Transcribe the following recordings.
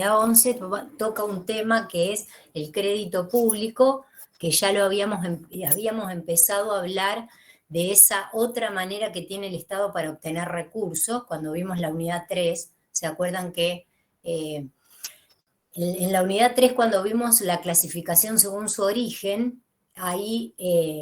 11 toca un tema que es el crédito público, que ya lo habíamos empezado a hablar de esa otra manera que tiene el Estado para obtener recursos, cuando vimos la unidad 3, ¿se acuerdan que en la unidad 3 cuando vimos la clasificación según su origen, ahí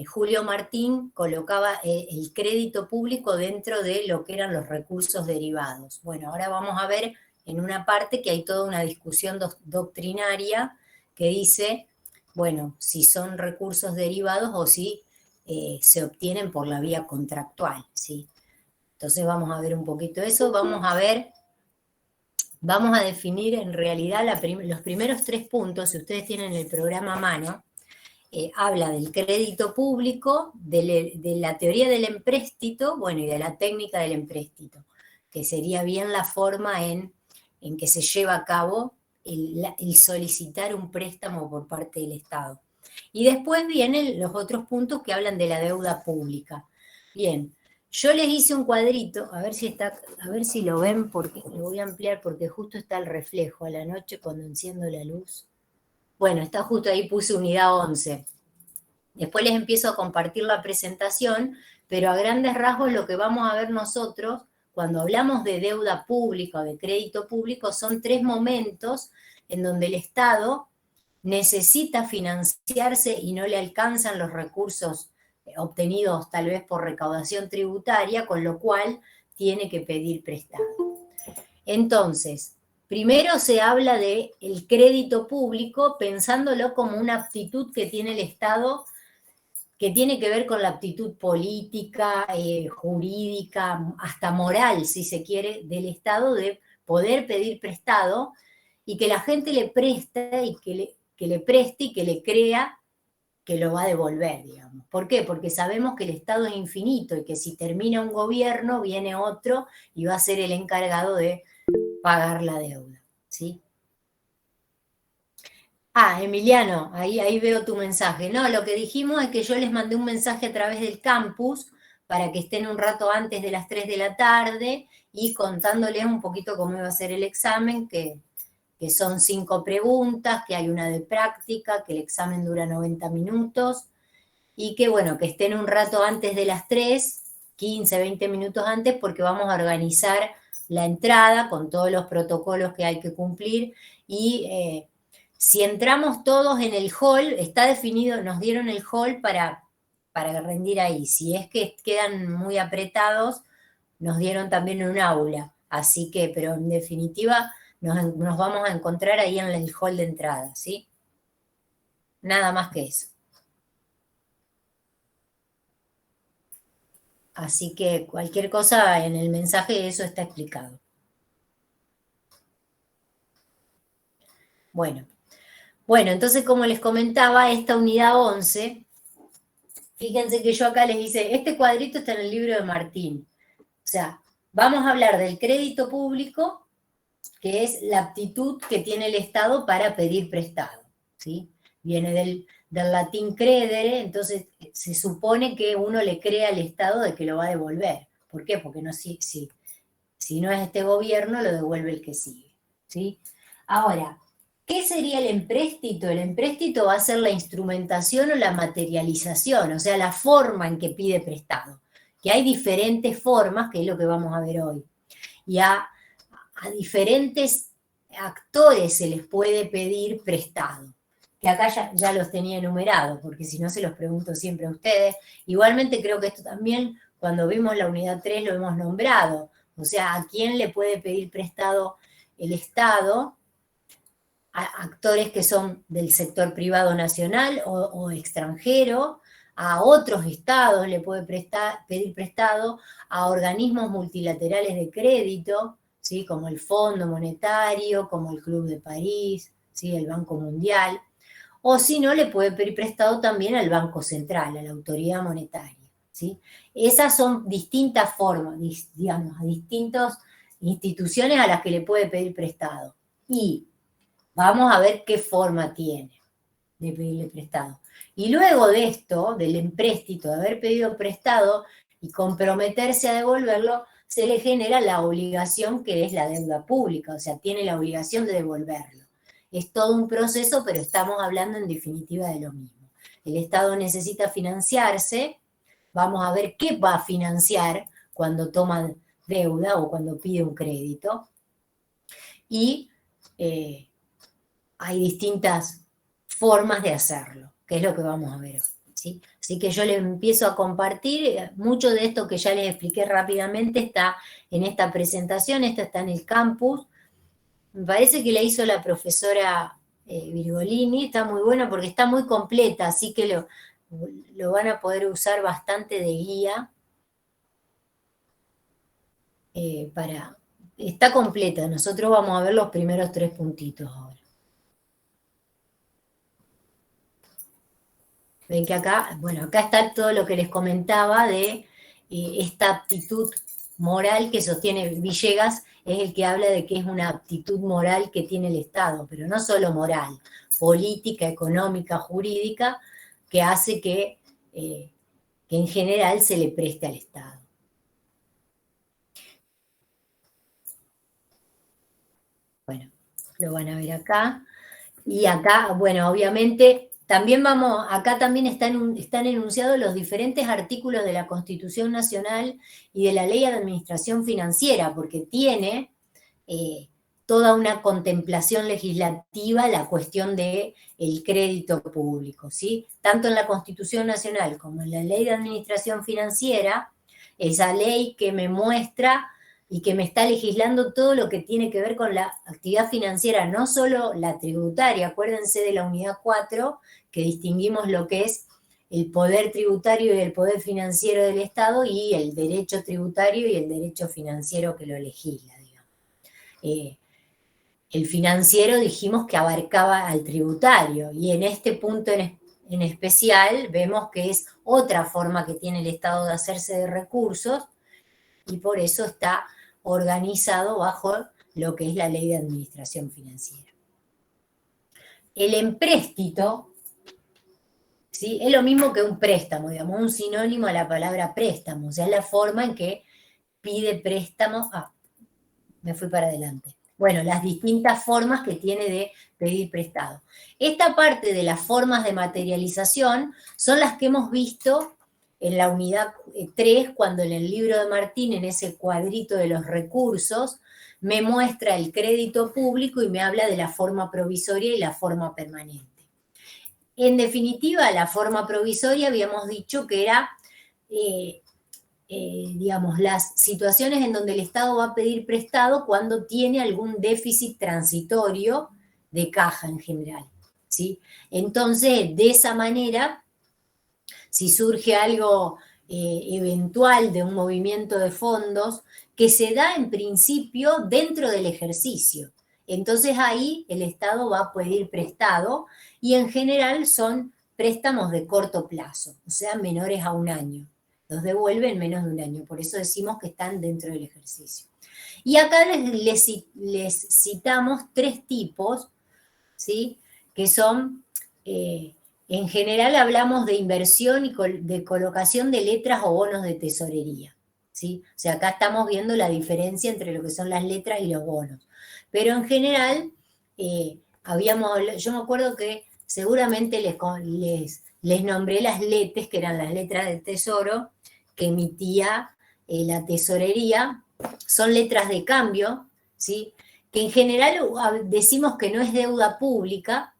Julio Martín colocaba el crédito público dentro de lo que eran los recursos derivados? Bueno, ahora vamos a ver en una parte que hay toda una discusión doctrinaria que dice, bueno, si son recursos derivados o si se obtienen por la vía contractual, ¿sí? Entonces vamos a ver un poquito eso, vamos a definir en realidad los primeros 3 puntos, si ustedes tienen el programa a mano, habla del crédito público, de la teoría del empréstito, bueno, y de la técnica del empréstito, que sería bien la forma en que se lleva a cabo el solicitar un préstamo por parte del Estado. Y después vienen los otros puntos que hablan de la deuda pública. Bien, yo les hice un cuadrito, a ver si lo ven, porque lo voy a ampliar porque justo está el reflejo a la noche cuando enciendo la luz. Bueno, está justo ahí, puse unidad 11. Después les empiezo a compartir la presentación, pero a grandes rasgos lo que vamos a ver nosotros, cuando hablamos de deuda pública o de crédito público, son 3 momentos en donde el Estado necesita financiarse y no le alcanzan los recursos obtenidos tal vez por recaudación tributaria, con lo cual tiene que pedir prestado. Entonces, primero se habla del crédito público pensándolo como una aptitud que tiene el Estado, que tiene que ver con la aptitud política, jurídica, hasta moral, si se quiere, del Estado de poder pedir prestado y que la gente le preste y que le preste y que le crea que lo va a devolver, digamos. ¿Por qué? Porque sabemos que el Estado es infinito y que si termina un gobierno, viene otro y va a ser el encargado de pagar la deuda, ¿sí? Ah, Emiliano, ahí veo tu mensaje. No, lo que dijimos es que yo les mandé un mensaje a través del campus para que estén un rato antes de las 3 de la tarde y contándoles un poquito cómo iba a ser el examen, que son 5 preguntas, que hay una de práctica, que el examen dura 90 minutos y que, bueno, que estén un rato antes de las 3, 15, 20 minutos antes, porque vamos a organizar la entrada con todos los protocolos que hay que cumplir y si entramos todos en el hall, está definido, nos dieron el hall para rendir ahí. Si es que quedan muy apretados, nos dieron también un aula. Así que, pero en definitiva, nos vamos a encontrar ahí en el hall de entrada, ¿sí? Nada más que eso. Así que cualquier cosa en el mensaje, eso está explicado. Bueno, entonces como les comentaba, esta unidad 11, fíjense que yo acá les hice, este cuadrito está en el libro de Martín. O sea, vamos a hablar del crédito público, que es la aptitud que tiene el Estado para pedir prestado, ¿sí? Viene del latín credere, entonces se supone que uno le cree al Estado de que lo va a devolver. ¿Por qué? Porque no, si no es este gobierno, lo devuelve el que sigue, ¿sí? Ahora, ¿qué sería el empréstito? El empréstito va a ser la instrumentación o la materialización, o sea, la forma en que pide prestado. Que hay diferentes formas, que es lo que vamos a ver hoy. Y a diferentes actores se les puede pedir prestado. Que acá ya los tenía enumerados, porque si no se los pregunto siempre a ustedes. Igualmente creo que esto también, cuando vimos la unidad 3, lo hemos nombrado. O sea, ¿a quién le puede pedir prestado el Estado? A actores que son del sector privado nacional o extranjero, a otros estados le puede pedir prestado, a organismos multilaterales de crédito, ¿sí? Como el Fondo Monetario, como el Club de París, ¿sí? El Banco Mundial, o si no, le puede pedir prestado también al Banco Central, a la autoridad monetaria, ¿sí? Esas son distintas formas, digamos, a distintas instituciones a las que le puede pedir prestado. Y vamos a ver qué forma tiene de pedirle prestado. Y luego de esto, del empréstito, de haber pedido prestado y comprometerse a devolverlo, se le genera la obligación que es la deuda pública, o sea, tiene la obligación de devolverlo. Es todo un proceso, pero estamos hablando en definitiva de lo mismo. El Estado necesita financiarse, vamos a ver qué va a financiar cuando toma deuda o cuando pide un crédito. Y hay distintas formas de hacerlo, que es lo que vamos a ver hoy. ¿Sí? Así que yo les empiezo a compartir, mucho de esto que ya les expliqué rápidamente está en esta presentación, esta está en el campus, me parece que la hizo la profesora Virgolini, está muy buena porque está muy completa, así que lo van a poder usar bastante de guía está completa, nosotros vamos a ver los primeros 3 puntitos ahora. Ven que acá, bueno, acá está todo lo que les comentaba de esta aptitud moral que sostiene Villegas, es el que habla de que es una aptitud moral que tiene el Estado, pero no solo moral, política, económica, jurídica, que hace que en general se le preste al Estado. Bueno, lo van a ver acá. Y acá, bueno, obviamente, también acá también están enunciados los diferentes artículos de la Constitución Nacional y de la Ley de Administración Financiera, porque tiene toda una contemplación legislativa la cuestión del crédito público, ¿sí? Tanto en la Constitución Nacional como en la Ley de Administración Financiera, esa ley que me muestra y que me está legislando todo lo que tiene que ver con la actividad financiera, no solo la tributaria, acuérdense de la unidad 4, que distinguimos lo que es el poder tributario y el poder financiero del Estado y el derecho tributario y el derecho financiero que lo legisla, digamos. El financiero dijimos que abarcaba al tributario y en este punto en especial vemos que es otra forma que tiene el Estado de hacerse de recursos y por eso está organizado bajo lo que es la Ley de Administración Financiera. El empréstito, ¿sí? Es lo mismo que un préstamo, digamos, un sinónimo a la palabra préstamo, o sea, es la forma en que pide préstamo. Me fui para adelante. Bueno, las distintas formas que tiene de pedir prestado. Esta parte de las formas de materialización son las que hemos visto en la unidad 3, cuando en el libro de Martín, en ese cuadrito de los recursos, me muestra el crédito público y me habla de la forma provisoria y la forma permanente. En definitiva, la forma provisoria habíamos dicho que era, digamos, las situaciones en donde el Estado va a pedir prestado cuando tiene algún déficit transitorio de caja en general, ¿sí? Entonces, de esa manera, si surge algo eventual de un movimiento de fondos que se da en principio dentro del ejercicio. Entonces ahí el Estado va a pedir prestado y en general son préstamos de corto plazo, o sea, menores a 1 año. Los devuelve en menos de 1 año, por eso decimos que están dentro del ejercicio. Y acá les citamos 3 tipos, ¿sí? Que son... en general hablamos de inversión y de colocación de letras o bonos de tesorería, ¿sí? O sea, acá estamos viendo la diferencia entre lo que son las letras y los bonos. Pero en general, yo me acuerdo que seguramente les nombré las letes, que eran las letras del tesoro, que emitía la tesorería, son letras de cambio, ¿sí? Que en general decimos que no es deuda pública,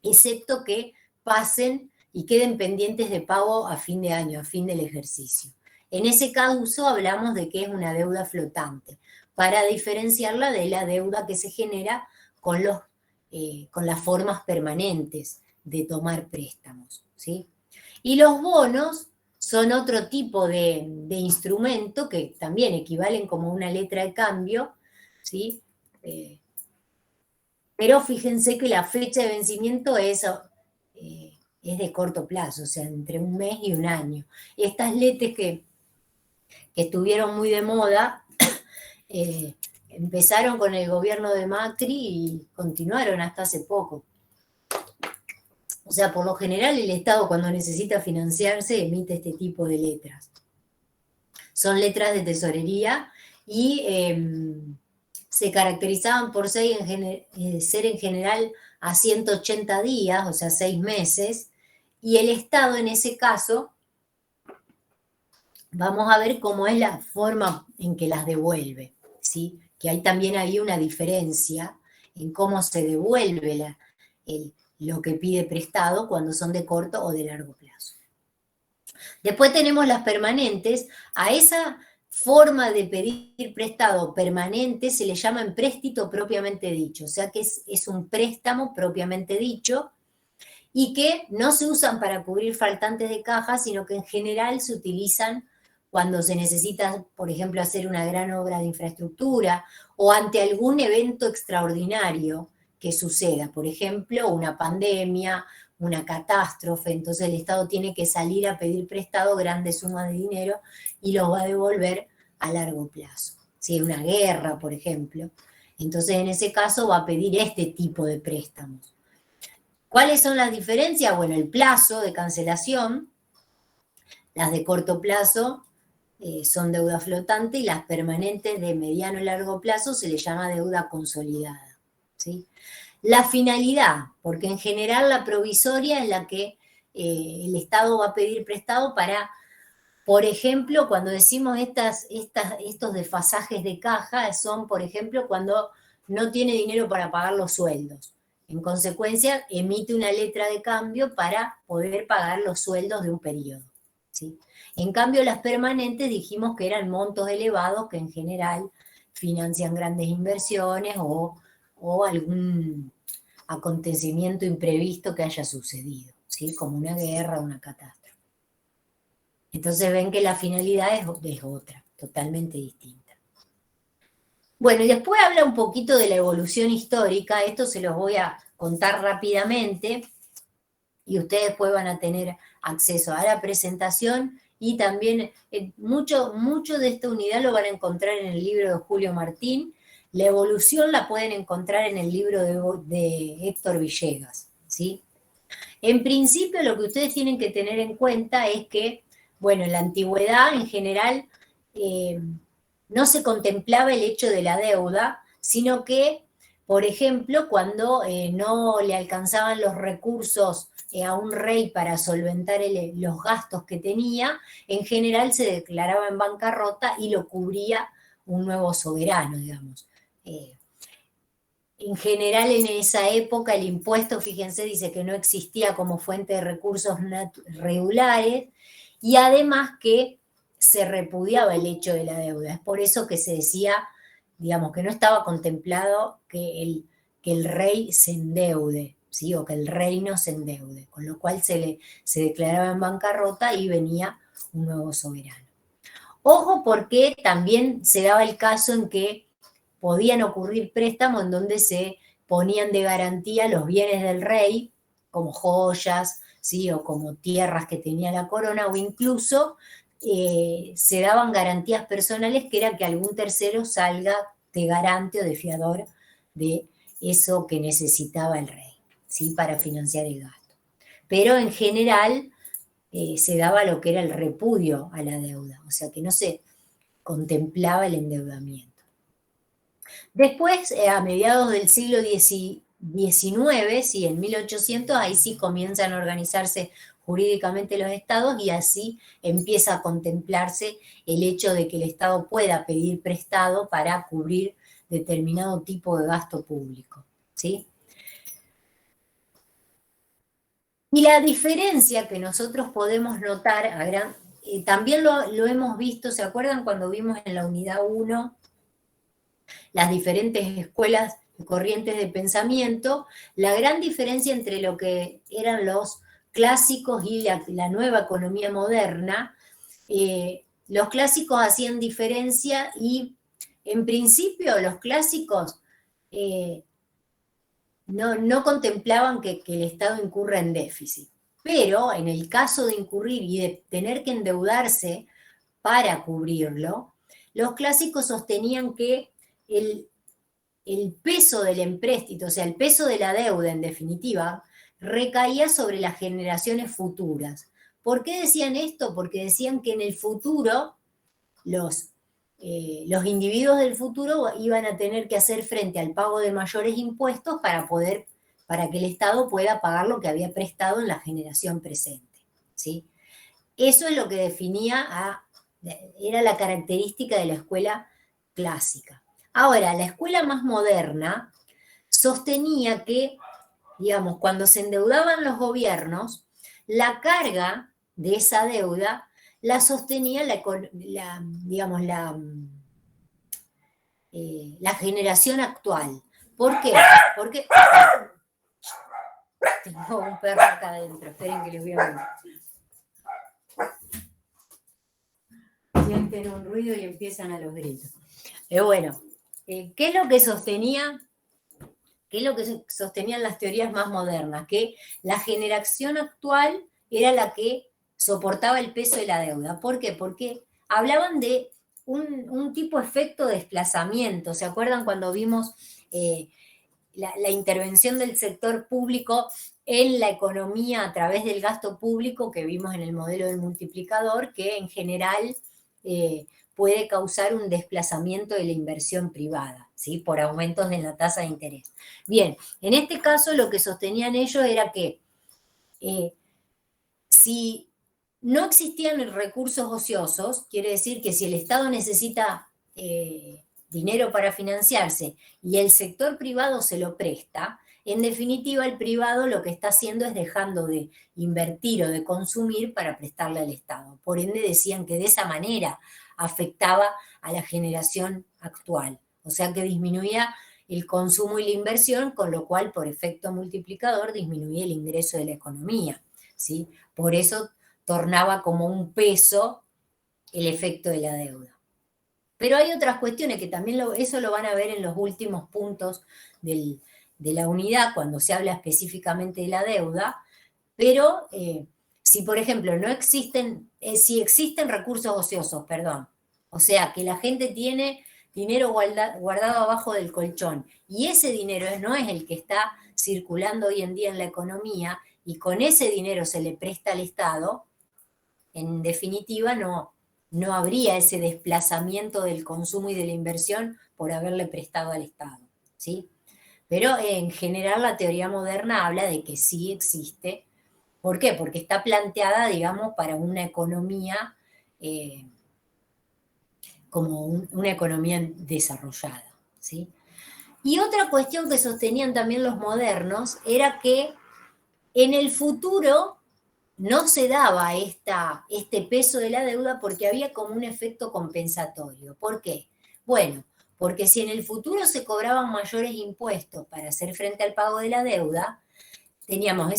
excepto que pasen y queden pendientes de pago a fin de año, a fin del ejercicio. En ese caso hablamos de que es una deuda flotante, para diferenciarla de la deuda que se genera con las formas permanentes de tomar préstamos, ¿sí? Y los bonos son otro tipo de instrumento que también equivalen como una letra de cambio, ¿sí? Pero fíjense que la fecha de vencimiento es de corto plazo, o sea, entre 1 mes y 1 año. Estas letes que estuvieron muy de moda, empezaron con el gobierno de Macri y continuaron hasta hace poco. O sea, por lo general el Estado cuando necesita financiarse emite este tipo de letras. son letras de tesorería y se caracterizaban por ser en general a 180 días, o sea, 6 meses, y el Estado en ese caso, vamos a ver cómo es la forma en que las devuelve, ¿sí? Que hay también hay una diferencia en cómo se devuelve lo que pide prestado cuando son de corto o de largo plazo. Después tenemos las permanentes. A esa forma de pedir prestado permanente se le llama empréstito propiamente dicho, o sea que es un préstamo propiamente dicho y que no se usan para cubrir faltantes de caja, sino que en general se utilizan cuando se necesita, por ejemplo, hacer una gran obra de infraestructura o ante algún evento extraordinario que suceda, por ejemplo, una pandemia, una catástrofe, entonces el Estado tiene que salir a pedir prestado grandes sumas de dinero y los va a devolver a largo plazo. Si hay una guerra, por ejemplo, entonces en ese caso va a pedir este tipo de préstamos. ¿Cuáles son las diferencias? Bueno, el plazo de cancelación, las de corto plazo son deuda flotante y las permanentes de mediano y largo plazo se le llama deuda consolidada, ¿sí? La finalidad, porque en general la provisoria es la que el Estado va a pedir prestado para, por ejemplo, cuando decimos estos desfasajes de caja, son, por ejemplo, cuando no tiene dinero para pagar los sueldos. En consecuencia, emite una letra de cambio para poder pagar los sueldos de un periodo, ¿sí? En cambio, las permanentes dijimos que eran montos elevados que en general financian grandes inversiones o algún acontecimiento imprevisto que haya sucedido, ¿sí? Como una guerra o una catástrofe. Entonces ven que la finalidad es otra, totalmente distinta. Bueno, y después habla un poquito de la evolución histórica, esto se los voy a contar rápidamente y ustedes después van a tener acceso a la presentación y también mucho de esta unidad lo van a encontrar en el libro de Julio Martín. La evolución la pueden encontrar en el libro de Héctor Villegas, ¿sí? En principio lo que ustedes tienen que tener en cuenta es que, bueno, en la antigüedad en general no se contemplaba el hecho de la deuda, sino que, por ejemplo, cuando no le alcanzaban los recursos a un rey para solventar los gastos que tenía, en general se declaraba en bancarrota y lo cubría un nuevo soberano, digamos. En general en esa época el impuesto, fíjense, dice que no existía como fuente de recursos regulares y además que se repudiaba el hecho de la deuda. Es por eso que se decía, digamos, que no estaba contemplado que el rey se endeude, ¿sí? O que el reino se endeude, con lo cual se declaraba en bancarrota y venía un nuevo soberano. Ojo porque también se daba el caso en que podían ocurrir préstamos en donde se ponían de garantía los bienes del rey, como joyas, ¿sí? O como tierras que tenía la corona, o incluso se daban garantías personales que era que algún tercero salga de garante o de fiador de eso que necesitaba el rey, ¿sí? Para financiar el gasto. Pero en general se daba lo que era el repudio a la deuda, o sea que no se contemplaba el endeudamiento. Después, a mediados del siglo XIX, sí, en 1800, ahí sí comienzan a organizarse jurídicamente los estados y así empieza a contemplarse el hecho de que el Estado pueda pedir prestado para cubrir determinado tipo de gasto público, ¿sí? Y la diferencia que nosotros podemos notar, también lo hemos visto, ¿se acuerdan cuando vimos en la unidad 1 las diferentes escuelas y corrientes de pensamiento? La gran diferencia entre lo que eran los clásicos y la nueva economía moderna, los clásicos hacían diferencia y en principio los clásicos no contemplaban que el Estado incurra en déficit. Pero en el caso de incurrir y de tener que endeudarse para cubrirlo, los clásicos sostenían que el peso del empréstito, o sea, el peso de la deuda en definitiva, recaía sobre las generaciones futuras. ¿Por qué decían esto? Porque decían que en el futuro los individuos del futuro iban a tener que hacer frente al pago de mayores impuestos para que el Estado pueda pagar lo que había prestado en la generación presente, ¿sí? Eso es lo que definía, era la característica de la escuela clásica. Ahora, la escuela más moderna sostenía que, digamos, cuando se endeudaban los gobiernos, la carga de esa deuda la sostenía la generación actual. ¿Por qué? Porque tengo un perro acá adentro, esperen que les voy a ver. Sienten un ruido y empiezan a los gritos. Pero bueno, ¿qué es lo que sostenía? ¿Qué es lo que sostenían las teorías más modernas? Que la generación actual era la que soportaba el peso de la deuda. ¿Por qué? Porque hablaban de un tipo de efecto de desplazamiento. ¿Se acuerdan cuando vimos la intervención del sector público en la economía a través del gasto público que vimos en el modelo del multiplicador, que en general puede causar un desplazamiento de la inversión privada, ¿sí? Por aumentos en la tasa de interés. Bien, en este caso lo que sostenían ellos era que si no existían recursos ociosos, quiere decir que si el Estado necesita dinero para financiarse y el sector privado se lo presta, en definitiva el privado lo que está haciendo es dejando de invertir o de consumir para prestarle al Estado. Por ende decían que de esa manera afectaba a la generación actual, o sea que disminuía el consumo y la inversión, con lo cual por efecto multiplicador disminuía el ingreso de la economía, ¿sí? Por eso tornaba como un peso el efecto de la deuda. Pero hay otras cuestiones que también eso lo van a ver en los últimos puntos de la unidad, cuando se habla específicamente de la deuda, pero si por ejemplo no existen, si existen recursos ociosos, perdón, o sea que la gente tiene dinero guardado abajo del colchón y ese dinero no es el que está circulando hoy en día en la economía y con ese dinero se le presta al Estado, en definitiva no habría ese desplazamiento del consumo y de la inversión por haberle prestado al Estado, ¿sí? Pero en general la teoría moderna habla de que sí existe. ¿Por qué? Porque está planteada, digamos, para una economía como una economía desarrollada, ¿sí? Y otra cuestión que sostenían también los modernos era que en el futuro no se daba este peso de la deuda porque había como un efecto compensatorio. ¿Por qué? Bueno, porque si en el futuro se cobraban mayores impuestos para hacer frente al pago de la deuda, teníamos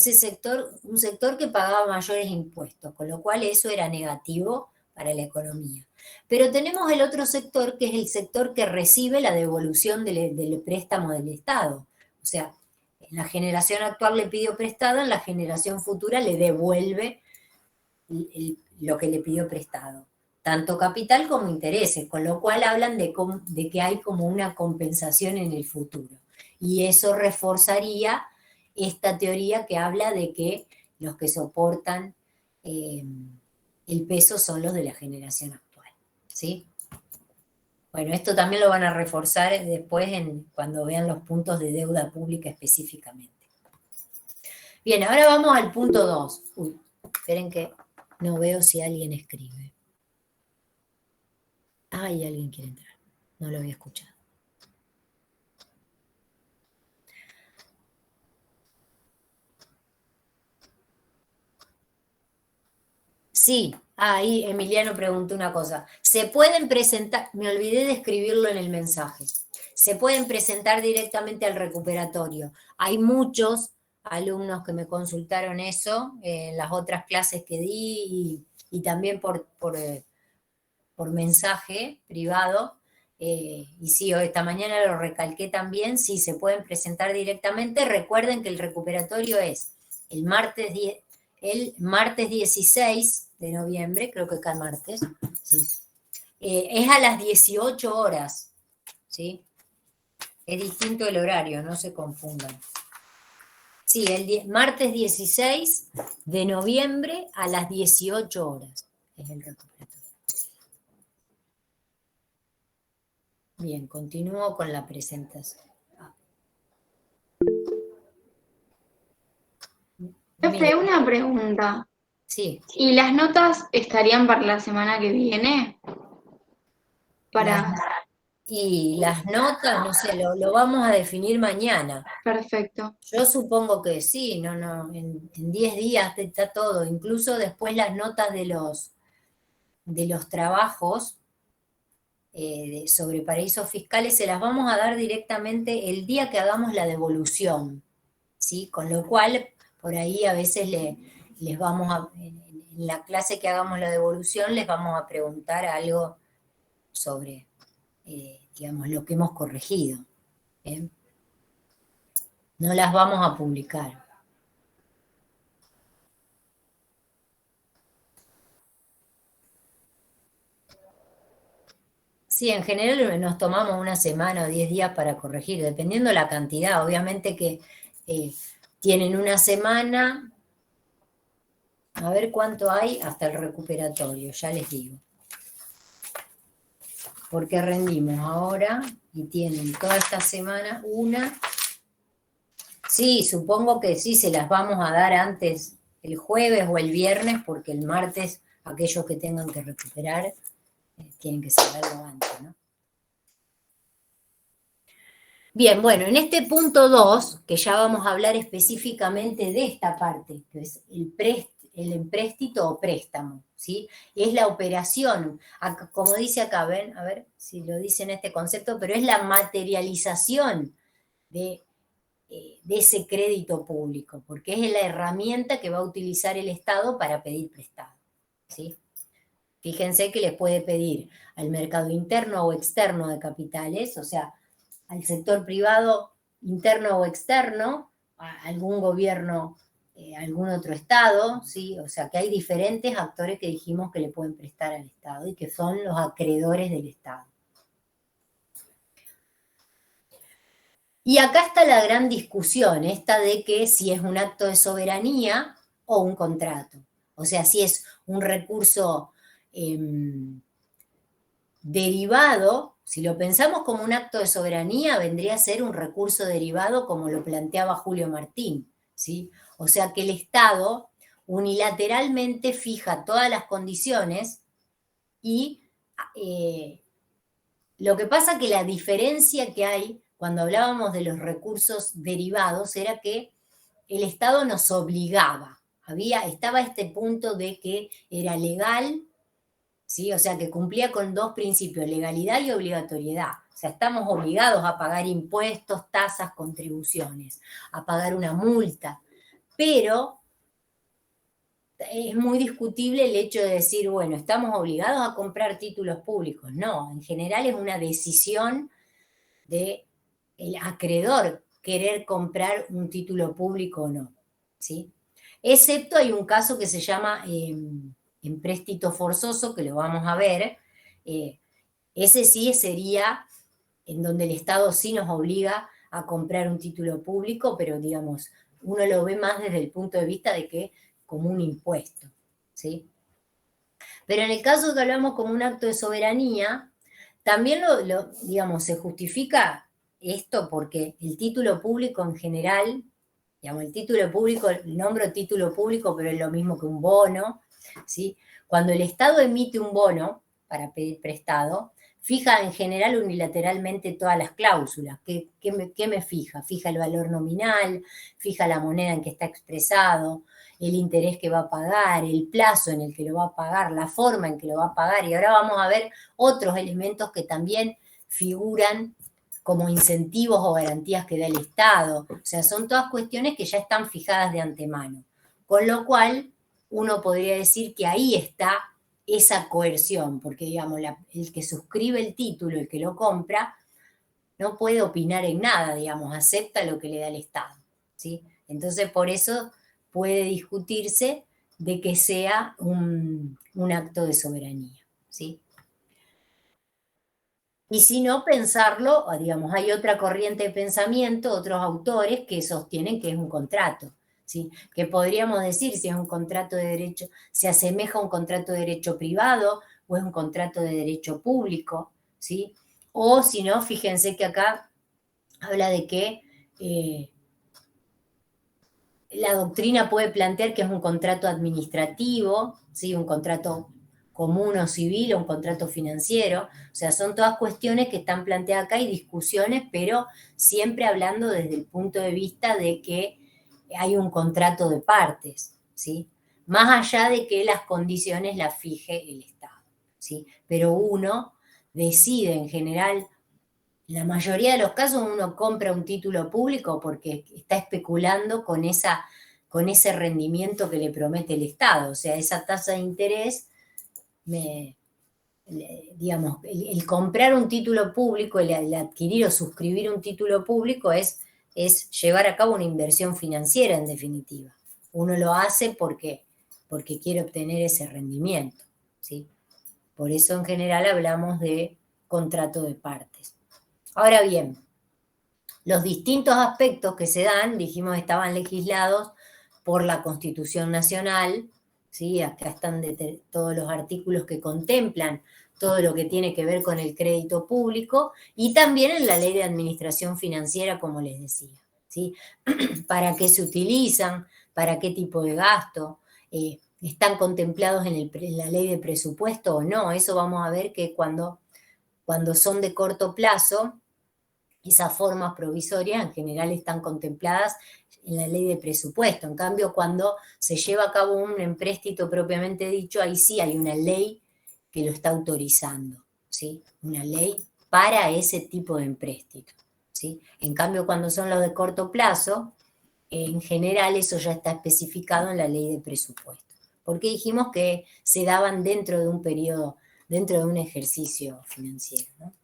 un sector que pagaba mayores impuestos, con lo cual eso era negativo para la economía. Pero tenemos el otro sector, que es el sector que recibe la devolución del préstamo del Estado. O sea, en la generación actual le pidió prestado, en la generación futura le devuelve lo que le pidió prestado, tanto capital como intereses, con lo cual hablan de que hay como una compensación en el futuro. Y eso reforzaría esta teoría que habla de que los que soportan el peso son los de la generación actual, ¿sí? Bueno, esto también lo van a reforzar después cuando vean los puntos de deuda pública específicamente. Bien, ahora vamos al punto 2. Uy, esperen que no veo si alguien escribe. Ay, alguien quiere entrar. No lo había escuchado. Sí, ahí Emiliano preguntó una cosa. ¿Se pueden presentar? Me olvidé de escribirlo en el mensaje. Se pueden presentar directamente al recuperatorio. Hay muchos alumnos que me consultaron eso en las otras clases que di y también por mensaje privado. Y sí, esta mañana lo recalqué también. Sí, se pueden presentar directamente. Recuerden que el recuperatorio es el martes 16 de noviembre, creo que cada martes, sí. Es a las 18 horas, ¿sí? Es distinto el horario, no se confundan. Sí, martes 16 de noviembre a las 18 horas es el recuperatorio. Bien, continúo con la presentación. Jefe, Bien, una pregunta. sí. ¿Y las notas estarían para la semana que viene? Las, Para... y las notas, no sé, lo vamos a definir mañana. Perfecto. Yo supongo que sí, no, en 10 días está todo, incluso después las notas de los trabajos sobre paraísos fiscales se las vamos a dar directamente el día que hagamos la devolución, ¿sí? Con lo cual, por ahí a veces les vamos en la clase que hagamos la devolución, les vamos a preguntar algo sobre, digamos, lo que hemos corregido. ¿Bien? No las vamos a publicar. Sí, en general nos tomamos una semana o 10 días para corregir, dependiendo la cantidad. Obviamente que eh, tienen una semana, a ver cuánto hay hasta el recuperatorio, ya les digo. Porque rendimos ahora y tienen toda esta semana una. Sí, supongo que sí, se las vamos a dar antes, el jueves o el viernes, porque el martes aquellos que tengan que recuperar tienen que saberlo antes, ¿no? Bien, bueno, en este punto 2, que ya vamos a hablar específicamente de esta parte, que es el empréstito o préstamo, ¿sí? Es la operación, como dice acá, ven, a ver si lo dice en este concepto, pero es la materialización de ese crédito público, porque es la herramienta que va a utilizar el Estado para pedir prestado, ¿sí? Fíjense que les puede pedir al mercado interno o externo de capitales, o sea, al sector privado interno o externo, a algún gobierno, algún otro Estado, ¿sí? O sea, que hay diferentes actores que dijimos que le pueden prestar al Estado y que son los acreedores del Estado. Y acá está la gran discusión, esta de que si es un acto de soberanía o un contrato. O sea, si es un recurso eh, derivado, si lo pensamos como un acto de soberanía, vendría a ser un recurso derivado como lo planteaba Julio Martín, ¿sí? O sea que el Estado unilateralmente fija todas las condiciones y lo que pasa que la diferencia que hay cuando hablábamos de los recursos derivados era que el Estado nos obligaba, estaba este punto de que era legal, ¿sí? O sea, que cumplía con dos principios, legalidad y obligatoriedad. O sea, estamos obligados a pagar impuestos, tasas, contribuciones, a pagar una multa, pero es muy discutible el hecho de decir, bueno, estamos obligados a comprar títulos públicos. No, en general es una decisión del acreedor querer comprar un título público o no, ¿sí? Excepto hay un caso que se llama empréstito forzoso, que lo vamos a ver. eh, Ese sí sería en donde el Estado sí nos obliga a comprar un título público, pero digamos, uno lo ve más desde el punto de vista de que como un impuesto, ¿sí? Pero en el caso que hablamos como un acto de soberanía, también digamos, se justifica esto porque el título público en general, digamos, el título público, nombro título público, pero es lo mismo que un bono, ¿sí? Cuando el Estado emite un bono para pedir prestado, fija en general unilateralmente todas las cláusulas. ¿Qué me fija? Fija el valor nominal, fija la moneda en que está expresado, el interés que va a pagar, el plazo en el que lo va a pagar, la forma en que lo va a pagar. Y ahora vamos a ver otros elementos que también figuran como incentivos o garantías que da el Estado. O sea, son todas cuestiones que ya están fijadas de antemano. Con lo cual, uno podría decir que ahí está esa coerción, porque digamos, el que suscribe el título, el que lo compra, no puede opinar en nada, digamos, acepta lo que le da el Estado, ¿sí? Entonces, por eso puede discutirse de que sea un acto de soberanía, ¿sí? Y si no, pensarlo, digamos, hay otra corriente de pensamiento, otros autores que sostienen que es un contrato, ¿sí? Que podríamos decir si es un contrato de derecho, se asemeja a un contrato de derecho privado o es un contrato de derecho público, ¿sí? O si no, fíjense que acá habla de que la doctrina puede plantear que es un contrato administrativo, ¿sí? Un contrato común o civil o un contrato financiero. O sea, son todas cuestiones que están planteadas acá y discusiones, pero siempre hablando desde el punto de vista de que hay un contrato de partes, ¿sí? Más allá de que las condiciones las fije el Estado, ¿sí? Pero uno decide en general. En la mayoría de los casos uno compra un título público porque está especulando con ese rendimiento que le promete el Estado. O sea, esa tasa de interés, digamos, el comprar un título público, el adquirir o suscribir un título público es llevar a cabo una inversión financiera en definitiva. Uno lo hace porque quiere obtener ese rendimiento, ¿sí? Por eso en general hablamos de contrato de partes. Ahora bien, los distintos aspectos que se dan, dijimos, estaban legislados por la Constitución Nacional, ¿sí? Acá están todos los artículos que contemplan todo lo que tiene que ver con el crédito público y también en la Ley de Administración Financiera, como les decía, ¿sí? ¿Para qué se utilizan? ¿Para qué tipo de gasto? ¿Están contemplados en la Ley de Presupuesto o no? Eso vamos a ver que cuando son de corto plazo, esas formas provisorias en general están contempladas en la ley de presupuesto. En cambio, cuando se lleva a cabo un empréstito propiamente dicho, ahí sí hay una ley que lo está autorizando, ¿sí? Una ley para ese tipo de empréstito, ¿sí? En cambio, cuando son los de corto plazo, en general eso ya está especificado en la ley de presupuesto. Porque dijimos que se daban dentro de un periodo, dentro de un ejercicio financiero, ¿no?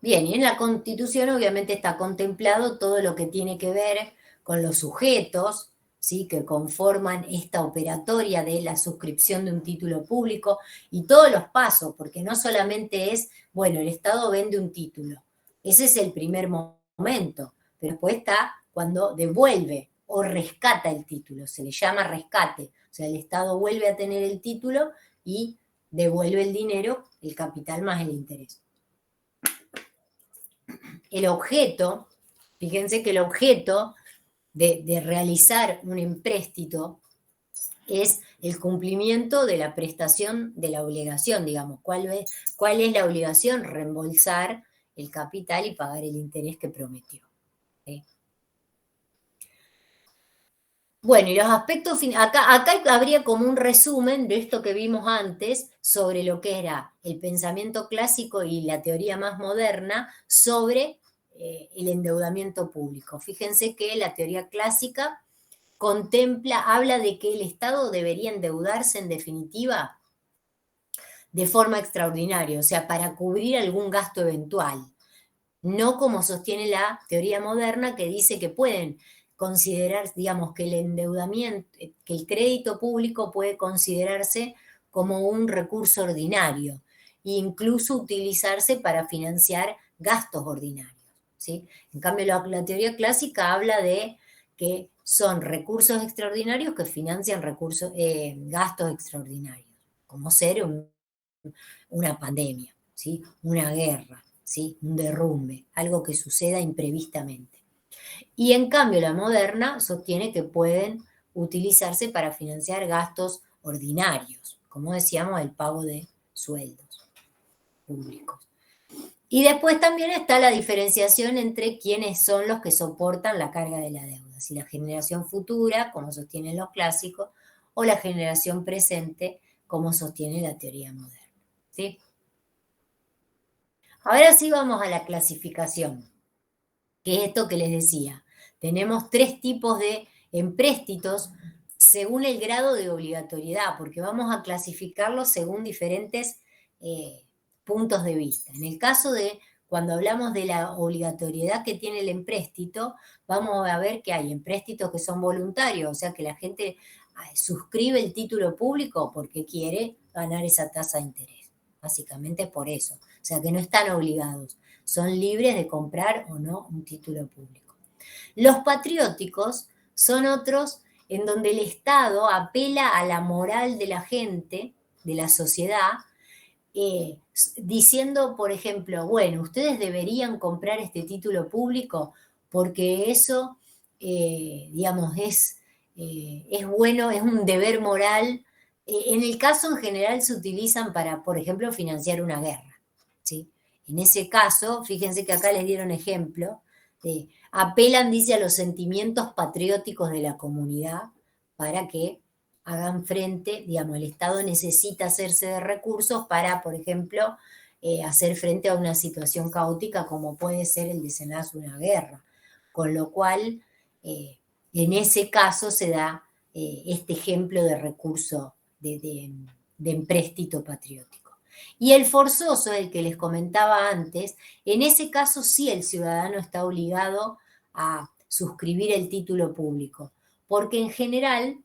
Bien, y en la Constitución obviamente está contemplado todo lo que tiene que ver con los sujetos, ¿sí? Que conforman esta operatoria de la suscripción de un título público y todos los pasos, porque no solamente es, bueno, el Estado vende un título, ese es el primer momento, pero después está cuando devuelve o rescata el título, se le llama rescate, o sea, el Estado vuelve a tener el título y devuelve el dinero, el capital más el interés. El objeto, fíjense que el objeto de realizar un empréstito es el cumplimiento de la prestación de la obligación, digamos. ¿Cuál es la obligación? Reembolsar el capital y pagar el interés que prometió. ¿Sí? Bueno, y los aspectos, acá habría como un resumen de esto que vimos antes sobre lo que era el pensamiento clásico y la teoría más moderna sobre el endeudamiento público. Fíjense que la teoría clásica habla de que el Estado debería endeudarse en definitiva de forma extraordinaria, o sea, para cubrir algún gasto eventual. No como sostiene la teoría moderna que dice que pueden considerar, digamos, que el endeudamiento, que el crédito público puede considerarse como un recurso ordinario e incluso utilizarse para financiar gastos ordinarios, ¿sí? En cambio, la teoría clásica habla de que son recursos extraordinarios que financian gastos extraordinarios, como ser una pandemia, ¿sí? Una guerra, ¿sí? Un derrumbe, algo que suceda imprevistamente. Y en cambio la moderna sostiene que pueden utilizarse para financiar gastos ordinarios, como decíamos, el pago de sueldos públicos. Y después también está la diferenciación entre quiénes son los que soportan la carga de la deuda, si la generación futura, como sostienen los clásicos, o la generación presente, como sostiene la teoría moderna. ¿Sí? Ahora sí vamos a la clasificación, que es esto que les decía. Tenemos 3 tipos de empréstitos según el grado de obligatoriedad, porque vamos a clasificarlos según diferentes puntos de vista. En el caso de cuando hablamos de la obligatoriedad que tiene el empréstito, vamos a ver que hay empréstitos que son voluntarios, o sea que la gente suscribe el título público porque quiere ganar esa tasa de interés. Básicamente por eso. O sea que no están obligados. Son libres de comprar o no un título público. Los patrióticos son otros en donde el Estado apela a la moral de la gente, de la sociedad, diciendo, por ejemplo, bueno, ustedes deberían comprar este título público porque eso, digamos, es bueno, es un deber moral. En el caso en general se utilizan para, por ejemplo, financiar una guerra, ¿sí? En ese caso, fíjense que acá les dieron ejemplo, apelan, dice, a los sentimientos patrióticos de la comunidad para que hagan frente, digamos, el Estado necesita hacerse de recursos para, por ejemplo, hacer frente a una situación caótica como puede ser el desenlace de una guerra. Con lo cual, en ese caso se da este ejemplo de recurso de empréstito patriótico. Y el forzoso, el que les comentaba antes, en ese caso sí el ciudadano está obligado a suscribir el título público, porque en general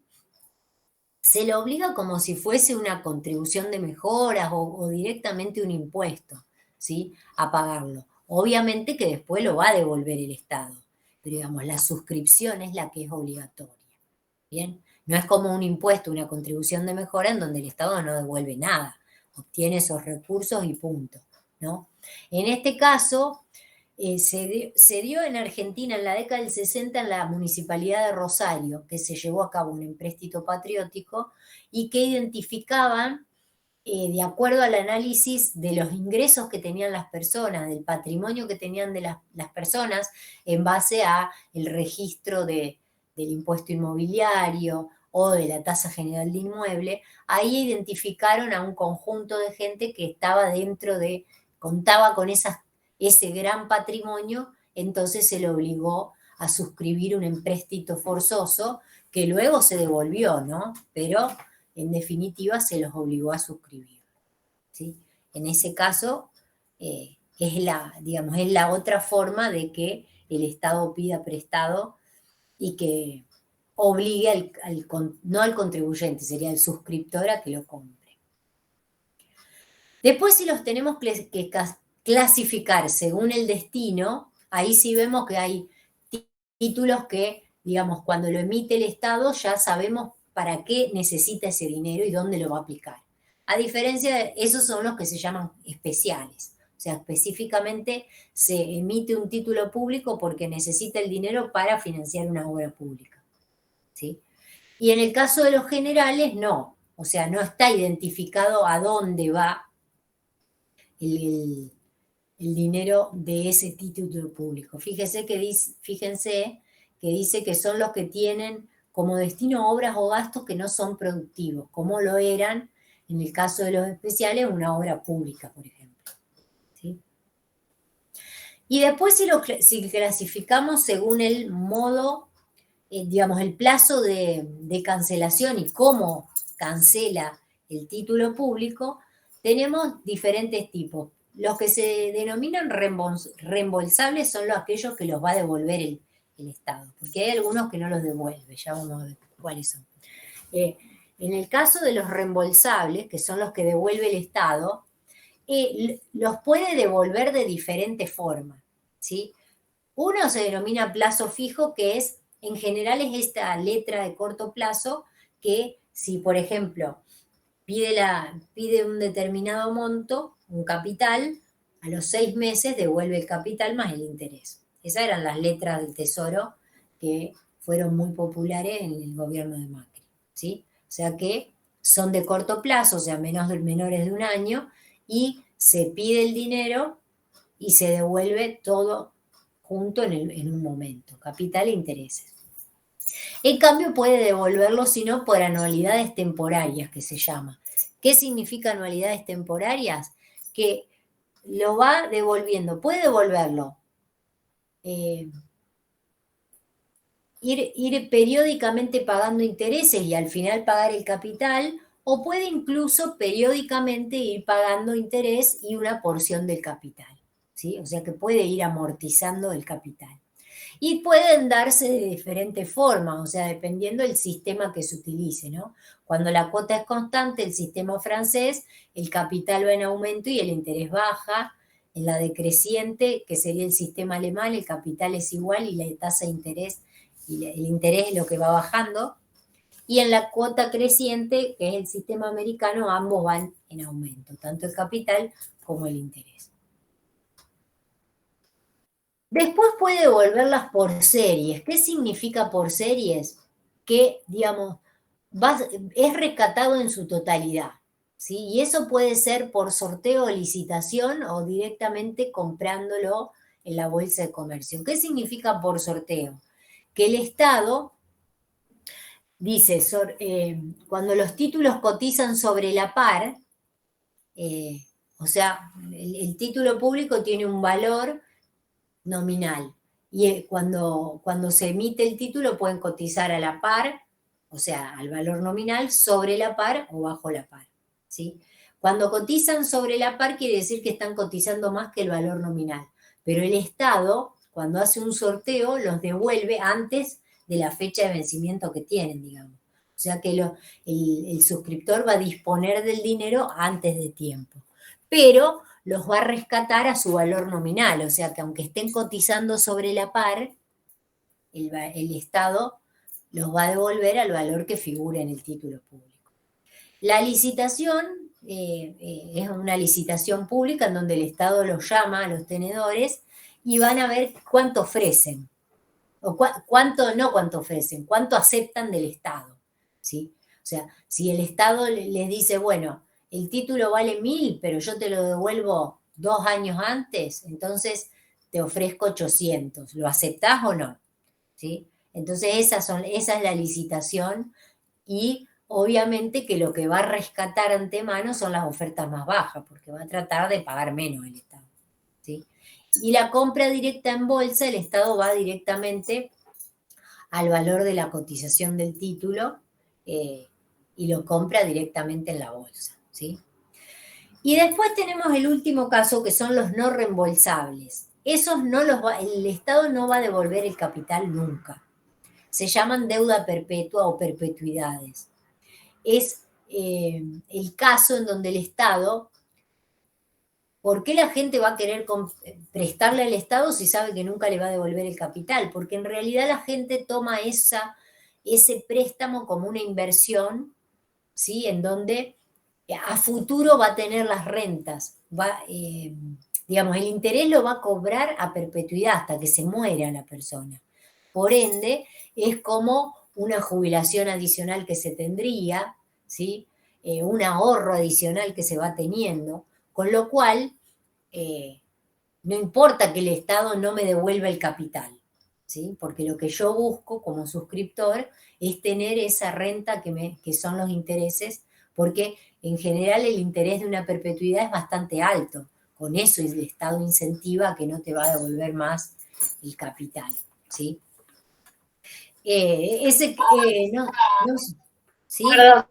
se le obliga como si fuese una contribución de mejoras o directamente un impuesto, ¿sí? A pagarlo. Obviamente que después lo va a devolver el Estado, pero digamos, la suscripción es la que es obligatoria, ¿bien? No es como un impuesto, una contribución de mejora en donde el Estado no devuelve nada, obtiene esos recursos y punto, ¿no? En este caso, se dio en Argentina en la década del 60 en la municipalidad de Rosario, que se llevó a cabo un empréstito patriótico y que identificaban, de acuerdo al análisis de los ingresos que tenían las personas, del patrimonio que tenían de las personas, en base a el registro del impuesto inmobiliario o de la tasa general de inmueble, ahí identificaron a un conjunto de gente que estaba contaba con ese gran patrimonio, entonces se le obligó a suscribir un empréstito forzoso que luego se devolvió, ¿no? Pero en definitiva se los obligó a suscribir, ¿sí? En ese caso, digamos, es la otra forma de que el Estado pida prestado y que obligue no al contribuyente, sería el suscriptor a que lo compre. Después, si los tenemos que clasificar según el destino, ahí sí vemos que hay títulos que, digamos, cuando lo emite el Estado ya sabemos para qué necesita ese dinero y dónde lo va a aplicar. A diferencia de esos son los que se llaman especiales. O sea, específicamente se emite un título público porque necesita el dinero para financiar una obra pública, ¿sí? Y en el caso de los generales, no. O sea, no está identificado a dónde va el dinero de ese título público. Fíjense que dice que son los que tienen como destino obras o gastos que no son productivos, como lo eran en el caso de los especiales una obra pública, por ejemplo, ¿sí? Y después si clasificamos según el modo, digamos, el plazo de cancelación y cómo cancela el título público, tenemos diferentes tipos. Los que se denominan reembolsables son aquellos que los va a devolver el Estado, porque hay algunos que no los devuelve, ya vamos a ver cuáles son. En el caso de los reembolsables, que son los que devuelve el Estado, los puede devolver de diferentes formas, ¿sí? Uno se denomina plazo fijo, que en general es esta letra de corto plazo que si, por ejemplo, pide un determinado monto, un capital, a los 6 meses devuelve el capital más el interés. Esas eran las letras del Tesoro que fueron muy populares en el gobierno de Macri, ¿sí? O sea que son de corto plazo, o sea, menores de un año, y se pide el dinero y se devuelve todo junto en un momento, capital e intereses. En cambio puede devolverlo, sino por anualidades temporarias, que se llama. ¿Qué significa anualidades temporarias? Que lo va devolviendo, puede devolverlo, ir periódicamente pagando intereses y al final pagar el capital, o puede incluso periódicamente ir pagando interés y una porción del capital, ¿sí? O sea que puede ir amortizando el capital. Y pueden darse de diferentes formas, o sea, dependiendo del sistema que se utilice, ¿no? Cuando la cuota es constante, el sistema francés, el capital va en aumento y el interés baja. En la decreciente, que sería el sistema alemán, el capital es igual y la tasa de interés, y el interés es lo que va bajando. y en la cuota creciente, que es el sistema americano, ambos van en aumento, tanto el capital como el interés. Después puede devolverlas por series. ¿Qué significa por series? Que, digamos, es rescatado en su totalidad, ¿sí? Y eso puede ser por sorteo o licitación o directamente comprándolo en la bolsa de comercio. ¿Qué significa por sorteo? Que el Estado dice, cuando los títulos cotizan sobre la par, o sea, el título público tiene un valor nominal. Y cuando se emite el título pueden cotizar a la par, o sea, al valor nominal, sobre la par o bajo la par, ¿sí? Cuando cotizan sobre la par quiere decir que están cotizando más que el valor nominal. Pero el Estado, cuando hace un sorteo, los devuelve antes de la fecha de vencimiento que tienen, digamos. O sea que el suscriptor va a disponer del dinero antes de tiempo. Pero los va a rescatar a su valor nominal, o sea que aunque estén cotizando sobre la par, el Estado los va a devolver al valor que figura en el título público. La licitación es una licitación pública en donde el Estado los llama a los tenedores y van a ver cuánto ofrecen, o cuánto ofrecen, cuánto aceptan del Estado, ¿sí? O sea, si el Estado les dice, bueno, el título vale 1.000, pero yo te lo devuelvo 2 años antes, entonces te ofrezco 800, ¿lo aceptás o no? ¿Sí? Entonces esa es la licitación y obviamente que lo que va a rescatar antemano son las ofertas más bajas, porque va a tratar de pagar menos el Estado, ¿sí? Y la compra directa en bolsa, el Estado va directamente al valor de la cotización del título y lo compra directamente en la bolsa, ¿sí? Y después tenemos el último caso, que son los no reembolsables. Esos el Estado no va a devolver el capital nunca. Se llaman deuda perpetua o perpetuidades. Es el caso en donde el Estado, ¿por qué la gente va a querer prestarle al Estado si sabe que nunca le va a devolver el capital? Porque en realidad la gente toma ese préstamo como una inversión, ¿sí? En donde a futuro va a tener las rentas, digamos, el interés lo va a cobrar a perpetuidad hasta que se muera la persona. Por ende, es como una jubilación adicional que se tendría, ¿sí? Un ahorro adicional que se va teniendo, con lo cual no importa que el Estado no me devuelva el capital, ¿sí? Porque lo que yo busco como suscriptor es tener esa renta que son los intereses, porque en general el interés de una perpetuidad es bastante alto. Con eso el Estado incentiva que no te va a devolver más el capital, ¿sí? ¿Sí? Perdón,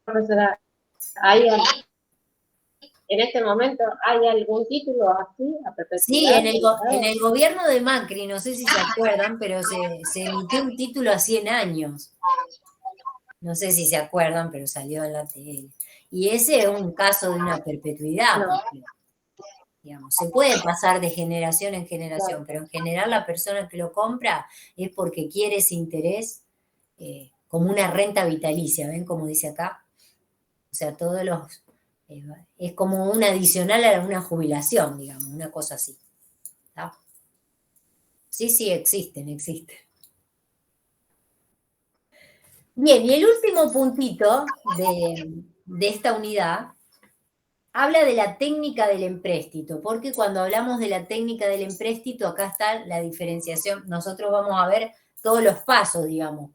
profesora. En este momento, ¿hay algún título así a perpetuidad? Sí, en el gobierno de Macri, no sé si se acuerdan, pero se emitió un título a 100 años. No sé si se acuerdan, pero salió en la tele. Y ese es un caso de una perpetuidad, porque, digamos, se puede pasar de generación en generación, pero en general la persona que lo compra es porque quiere ese interés como una renta vitalicia, ¿ven cómo dice acá? O sea, es como un adicional a una jubilación, digamos, una cosa así. ¿Tá? Sí, sí, existen. Bien, y el último puntito de esta unidad habla de la técnica del empréstito, porque cuando hablamos de la técnica del empréstito, acá está la diferenciación. Nosotros vamos a ver todos los pasos, digamos.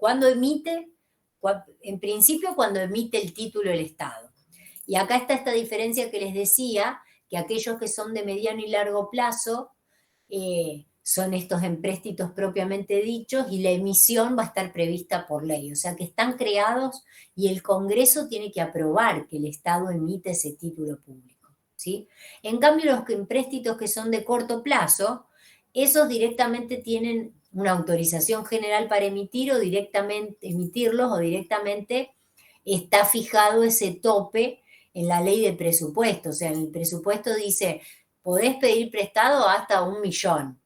En principio, cuando emite el título el Estado. Y acá está esta diferencia que les decía, que aquellos que son de mediano y largo plazo son estos empréstitos propiamente dichos y la emisión va a estar prevista por ley. O sea que están creados y el Congreso tiene que aprobar que el Estado emite ese título público, ¿sí? En cambio, los empréstitos que son de corto plazo, esos directamente tienen una autorización general para emitirlos o directamente está fijado ese tope en la ley de presupuesto. O sea, en el presupuesto dice, podés pedir prestado hasta 1 millón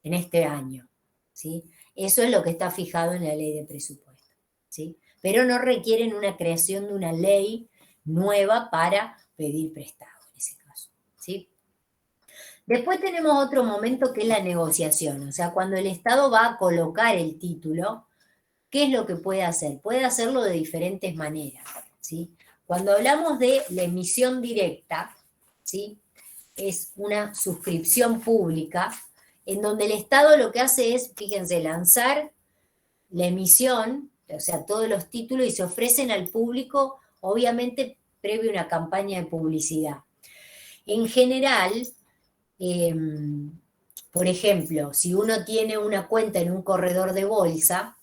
en este año, ¿sí? Eso es lo que está fijado en la ley de presupuesto, ¿sí? pero no requieren una creación de una ley nueva para pedir prestado en ese caso, ¿sí? Después tenemos otro momento que es la negociación, o sea, cuando el Estado va a colocar el título, ¿qué es lo que puede hacer? Puede hacerlo de diferentes maneras, ¿sí? Cuando hablamos de la emisión directa, ¿sí? Es una suscripción pública en donde el Estado lo que hace es, fíjense, lanzar la emisión, o sea, todos los títulos y se ofrecen al público, obviamente previo a una campaña de publicidad. En general, por ejemplo, si uno tiene una cuenta en un corredor de bolsa,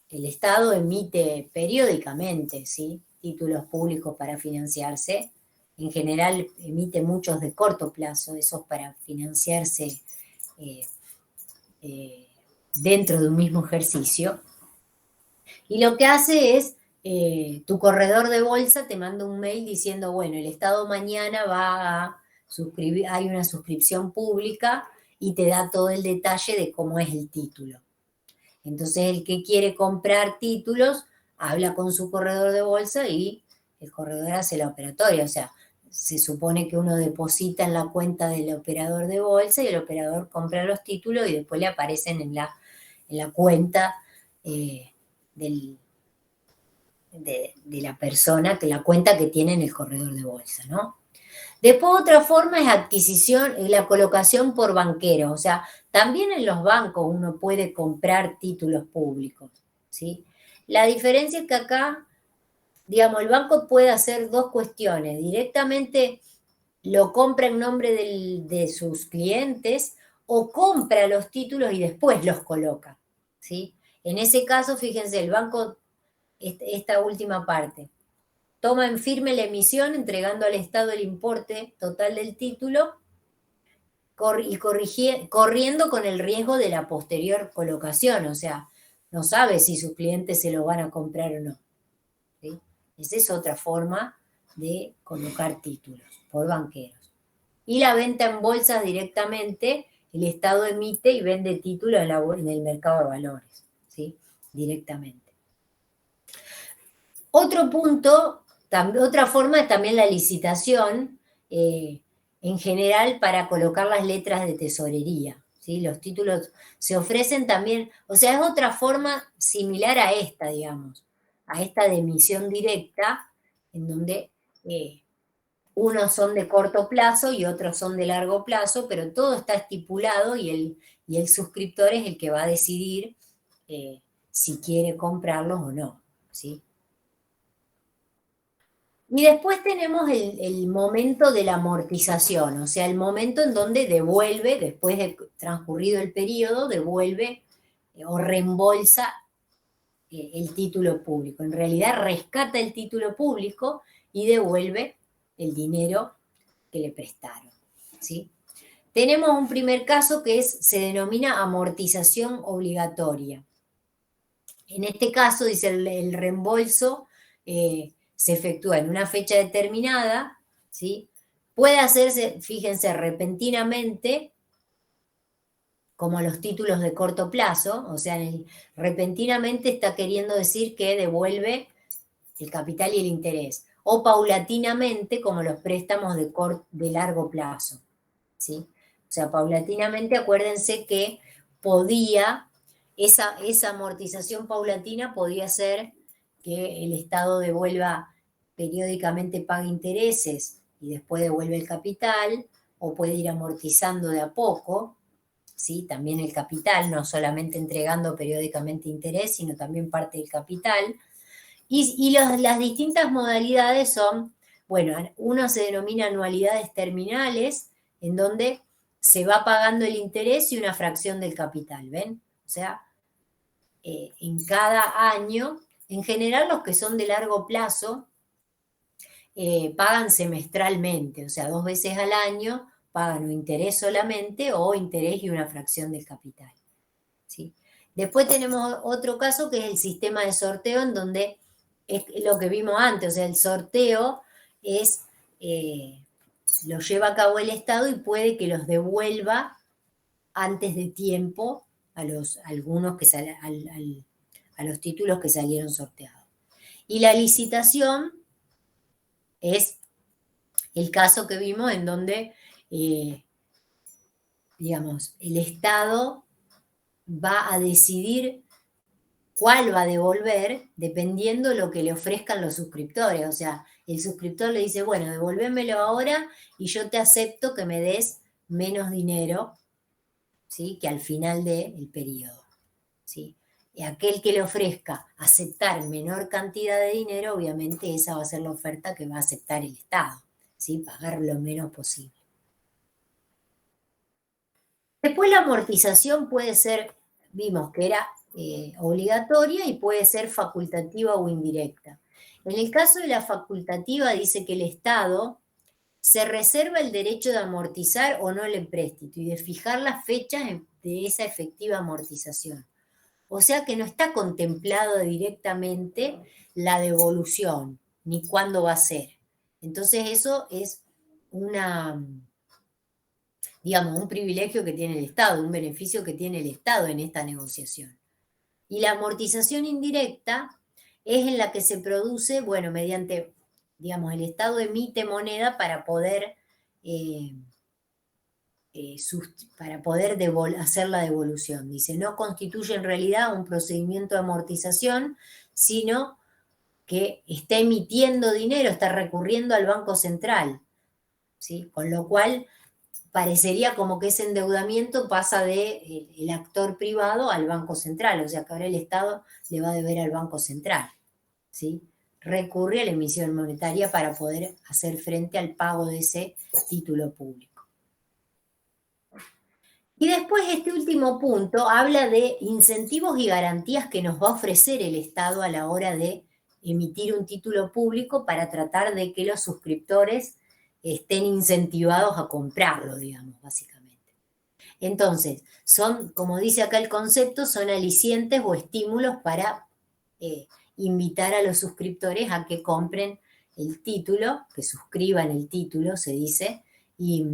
el Estado emite periódicamente, ¿sí?, títulos públicos para financiarse. En general emite muchos de corto plazo, esos para financiarse dentro de un mismo ejercicio. Y lo que hace es, tu corredor de bolsa te manda un mail diciendo, bueno, el Estado mañana va a suscribir, hay una suscripción pública y te da todo el detalle de cómo es el título. Entonces el que quiere comprar títulos habla con su corredor de bolsa y el corredor hace la operatoria. O sea, se supone que uno deposita en la cuenta del operador de bolsa y el operador compra los títulos y después le aparecen en la cuenta de la persona, que la cuenta que tiene en el corredor de bolsa, ¿no? Después otra forma es adquisición, la colocación por banqueros, o sea, también en los bancos uno puede comprar títulos públicos, ¿sí? La diferencia es que acá, digamos, el banco puede hacer dos cuestiones, directamente lo compra en nombre de sus clientes o compra los títulos y después los coloca, ¿sí? En ese caso, fíjense, el banco, esta última parte, toma en firme la emisión, entregando al Estado el importe total del título y corriendo con el riesgo de la posterior colocación, o sea, no sabe si sus clientes se lo van a comprar o no, ¿sí? Esa es otra forma de colocar títulos por banqueros. Y la venta en bolsas directamente, el Estado emite y vende títulos en el mercado de valores, ¿sí?, directamente. Otro punto, otra forma es también la licitación, en general para colocar las letras de tesorería, ¿sí? Los títulos se ofrecen también, o sea, es otra forma similar a esta, digamos, a esta de emisión directa, en donde unos son de corto plazo y otros son de largo plazo, pero todo está estipulado y el suscriptor es el que va a decidir si quiere comprarlos o no, ¿sí? Y después tenemos el momento de la amortización, o sea, el momento en donde devuelve, después de transcurrido el periodo, devuelve o reembolsa el título público. En realidad rescata el título público y devuelve el dinero que le prestaron, ¿sí? Tenemos un primer caso que se denomina amortización obligatoria. En este caso, dice, el reembolso se efectúa en una fecha determinada, ¿sí? Puede hacerse, fíjense, repentinamente, como los títulos de corto plazo, o sea, repentinamente está queriendo decir que devuelve el capital y el interés, o paulatinamente, como los préstamos de largo plazo, ¿sí? O sea, paulatinamente, acuérdense que esa amortización paulatina podía ser que el Estado devuelva periódicamente, paga intereses y después devuelve el capital, o puede ir amortizando de a poco, ¿sí?, también el capital, no solamente entregando periódicamente interés, sino también parte del capital. Y las distintas modalidades son, bueno, uno se denomina anualidades terminales, en donde se va pagando el interés y una fracción del capital, ¿ven? O sea, en cada año, en general los que son de largo plazo, pagan semestralmente, o sea, 2 veces al año pagan o interés solamente o interés y una fracción del capital, ¿sí? Después tenemos otro caso que es el sistema de sorteo, en donde es lo que vimos antes, o sea, el sorteo lo lleva a cabo el Estado y puede que los devuelva antes de tiempo a los títulos que salieron sorteados. Y la licitación es el caso que vimos en donde, digamos, el Estado va a decidir cuál va a devolver dependiendo de lo que le ofrezcan los suscriptores. O sea, el suscriptor le dice, bueno, devolvémelo ahora y yo te acepto que me des menos dinero, ¿sí?, que al final del periodo, ¿sí? Y aquel que le ofrezca aceptar menor cantidad de dinero, obviamente esa va a ser la oferta que va a aceptar el Estado, ¿sí?, pagar lo menos posible. Después la amortización puede ser, vimos que era obligatoria y puede ser facultativa o indirecta. En el caso de la facultativa dice que el Estado se reserva el derecho de amortizar o no el empréstito y de fijar las fechas de esa efectiva amortización. O sea que no está contemplado directamente la devolución, ni cuándo va a ser. Entonces eso es digamos, un privilegio que tiene el Estado, un beneficio que tiene el Estado en esta negociación. Y la amortización indirecta es en la que se produce, bueno, mediante, digamos, el Estado emite moneda para poder, hacer la devolución. Dice, no constituye en realidad un procedimiento de amortización, sino que está emitiendo dinero, está recurriendo al Banco Central, ¿sí? Con lo cual parecería como que ese endeudamiento pasa de el actor privado al Banco Central, o sea que ahora el Estado le va a deber al Banco Central, ¿sí? Recurre a la emisión monetaria para poder hacer frente al pago de ese título público. Y después este último punto habla de incentivos y garantías que nos va a ofrecer el Estado a la hora de emitir un título público para tratar de que los suscriptores estén incentivados a comprarlo, digamos, básicamente. Entonces, son, como dice acá el concepto, son alicientes o estímulos para invitar a los suscriptores a que compren el título, que suscriban el título, se dice, y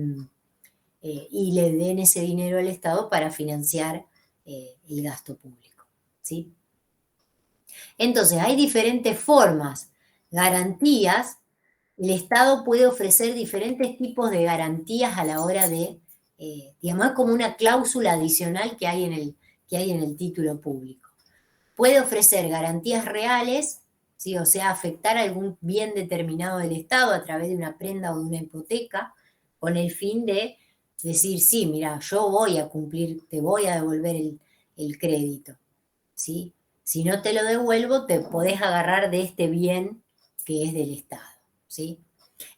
le den ese dinero al Estado para financiar el gasto público, ¿sí? Entonces, hay diferentes formas, garantías. El Estado puede ofrecer diferentes tipos de garantías a la hora de, digamos, es como una cláusula adicional que hay en el título público. Puede ofrecer garantías reales, ¿sí? O sea, afectar algún bien determinado del Estado a través de una prenda o de una hipoteca, con el fin de decir, sí, mira, yo voy a cumplir, te voy a devolver el crédito, ¿sí? Si no te lo devuelvo, te podés agarrar de este bien que es del Estado, ¿sí?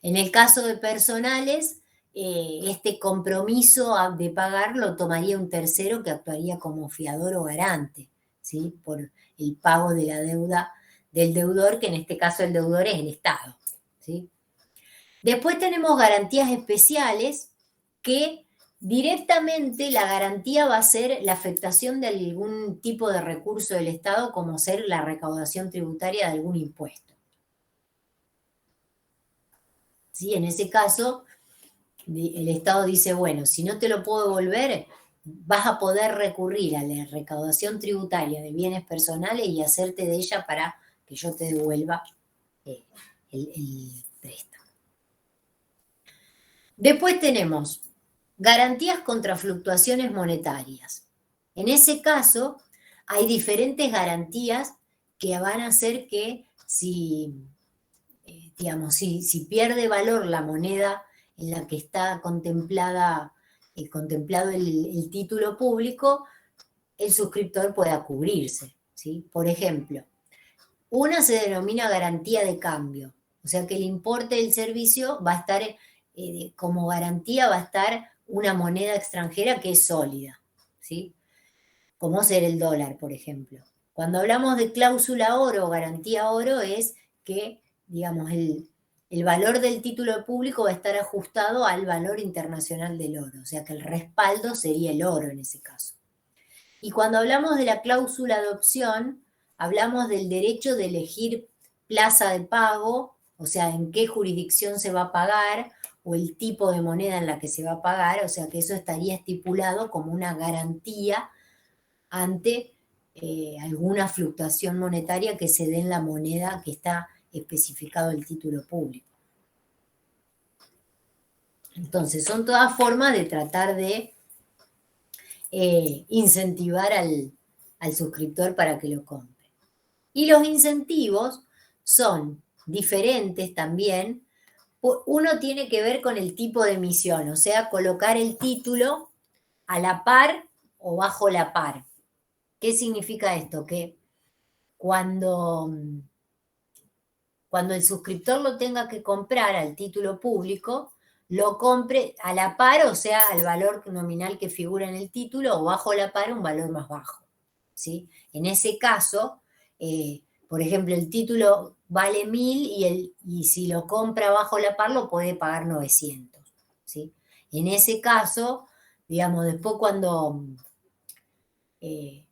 En el caso de personales, este compromiso de pagar lo tomaría un tercero que actuaría como fiador o garante, ¿sí?, por el pago de la deuda del deudor, que en este caso el deudor es el Estado, ¿sí? Después tenemos garantías especiales, que directamente la garantía va a ser la afectación de algún tipo de recurso del Estado, como ser la recaudación tributaria de algún impuesto. ¿Sí? En ese caso, el Estado dice, bueno, si no te lo puedo devolver, vas a poder recurrir a la recaudación tributaria de bienes personales y hacerte de ella para que yo te devuelva el préstamo. Después tenemos garantías contra fluctuaciones monetarias. En ese caso, hay diferentes garantías que van a hacer que digamos, si pierde valor la moneda en la que está contemplado el título público, el suscriptor pueda cubrirse, ¿sí? Por ejemplo, una se denomina garantía de cambio, o sea que el importe del servicio va a estar, como garantía va a estar una moneda extranjera que es sólida, ¿sí? Como ser el dólar, por ejemplo. Cuando hablamos de cláusula oro o garantía oro es que, digamos, el valor del título público va a estar ajustado al valor internacional del oro, o sea que el respaldo sería el oro en ese caso. Y cuando hablamos de la cláusula de opción, hablamos del derecho de elegir plaza de pago, o sea, en qué jurisdicción se va a pagar, o el tipo de moneda en la que se va a pagar, o sea que eso estaría estipulado como una garantía ante alguna fluctuación monetaria que se dé en la moneda que está especificado el título público. Entonces, son todas formas de tratar de incentivar al suscriptor para que lo compre. Y los incentivos son diferentes también. Uno tiene que ver con el tipo de emisión, o sea, colocar el título a la par o bajo la par. ¿Qué significa esto? Que cuando el suscriptor lo tenga que comprar al título público, lo compre a la par, o sea, al valor nominal que figura en el título, o bajo la par, un valor más bajo, ¿sí? En ese caso, por ejemplo, el título vale 1.000 y si lo compra bajo la par lo puede pagar 900, ¿sí? En ese caso, digamos, después cuando... en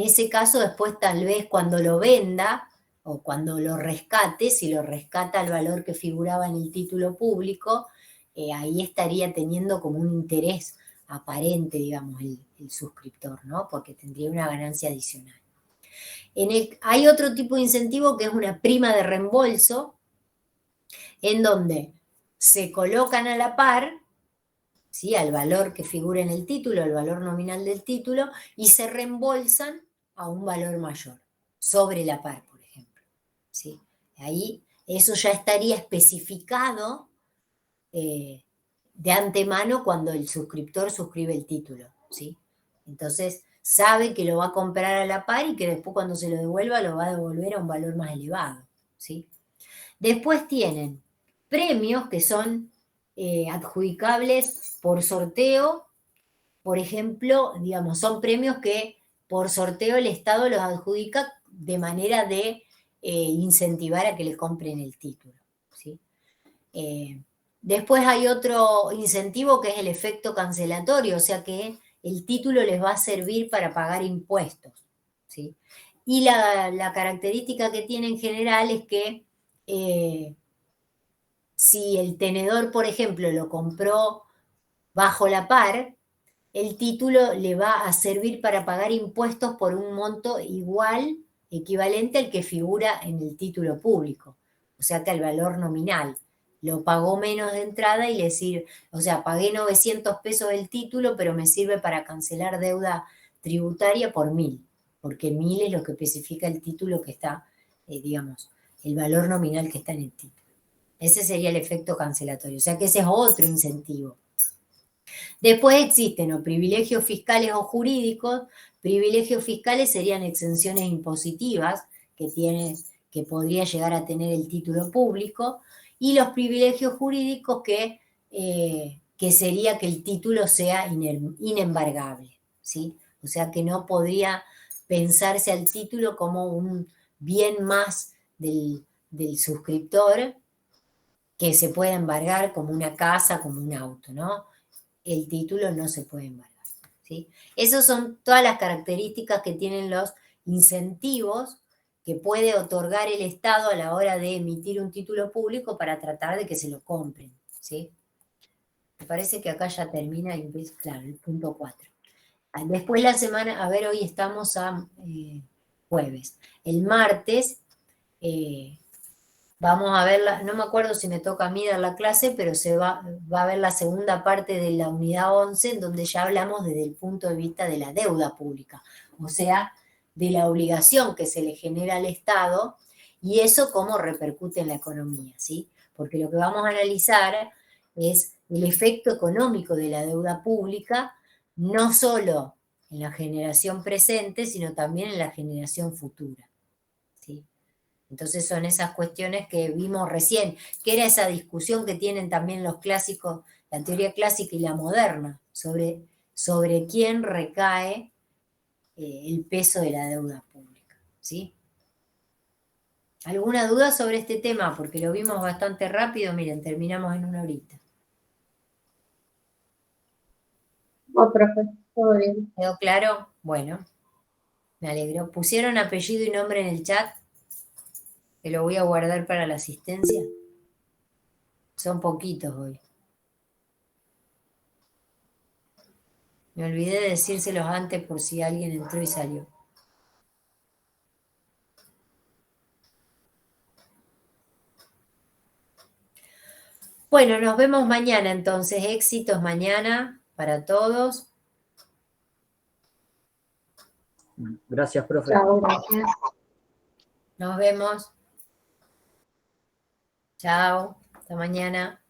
ese caso, después tal vez cuando lo venda o cuando lo rescate, si lo rescata al valor que figuraba en el título público, ahí estaría teniendo como un interés aparente, digamos, el suscriptor, ¿no? Porque tendría una ganancia adicional. Hay otro tipo de incentivo que es una prima de reembolso, en donde se colocan a la par, ¿sí? Al valor que figura en el título, al valor nominal del título, y se reembolsan a un valor mayor, sobre la par, por ejemplo, ¿sí? Ahí eso ya estaría especificado de antemano cuando el suscriptor suscribe el título, ¿sí? Entonces sabe que lo va a comprar a la par y que después cuando se lo devuelva lo va a devolver a un valor más elevado, ¿sí? Después tienen premios que son adjudicables por sorteo. Por ejemplo, digamos, son premios que por sorteo el Estado los adjudica de manera de incentivar a que le compren el título, ¿sí? Después hay otro incentivo que es el efecto cancelatorio, o sea que el título les va a servir para pagar impuestos, ¿sí? Y la característica que tiene en general es que si el tenedor, por ejemplo, lo compró bajo la par, el título le va a servir para pagar impuestos por un monto igual, equivalente al que figura en el título público, o sea que al valor nominal. Lo pagó menos de entrada y le sirve, o sea, pagué 900 pesos del título, pero me sirve para cancelar deuda tributaria por 1.000, porque 1.000 es lo que especifica el título que está, digamos, el valor nominal que está en el título. Ese sería el efecto cancelatorio, o sea que ese es otro incentivo. Después existen o privilegios fiscales o jurídicos. Privilegios fiscales serían exenciones impositivas que podría llegar a tener el título público, y los privilegios jurídicos que sería que el título sea inembargable, ¿sí? O sea que no podría pensarse al título como un bien más del suscriptor que se puede embargar como una casa, como un auto, ¿no? El título no se puede embargar, ¿sí? Esas son todas las características que tienen los incentivos que puede otorgar el Estado a la hora de emitir un título público para tratar de que se lo compren, ¿sí? Me parece que acá ya termina, claro, el punto 4. Después la semana, a ver, hoy estamos a jueves. El martes vamos a ver, no me acuerdo si me toca a mí dar la clase, pero se va a ver la segunda parte de la unidad 11, en donde ya hablamos desde el punto de vista de la deuda pública, o sea, de la obligación que se le genera al Estado y eso cómo repercute en la economía, ¿sí? Porque lo que vamos a analizar es el efecto económico de la deuda pública, no solo en la generación presente, sino también en la generación futura, ¿sí? Entonces son esas cuestiones que vimos recién, que era esa discusión que tienen también los clásicos, la teoría clásica y la moderna, sobre quién recae el peso de la deuda pública, ¿sí? ¿Alguna duda sobre este tema? Porque lo vimos bastante rápido, miren, terminamos en una horita. Oh, profe, todo bien. ¿Quedó claro? Bueno, me alegro. ¿Pusieron apellido y nombre en el chat? Que lo voy a guardar para la asistencia. Son poquitos hoy. Me olvidé de decírselos antes por si alguien entró y salió. Bueno, nos vemos mañana entonces. Éxitos mañana para todos. Gracias, profe. Chao. Gracias. Nos vemos. Chao. Hasta mañana.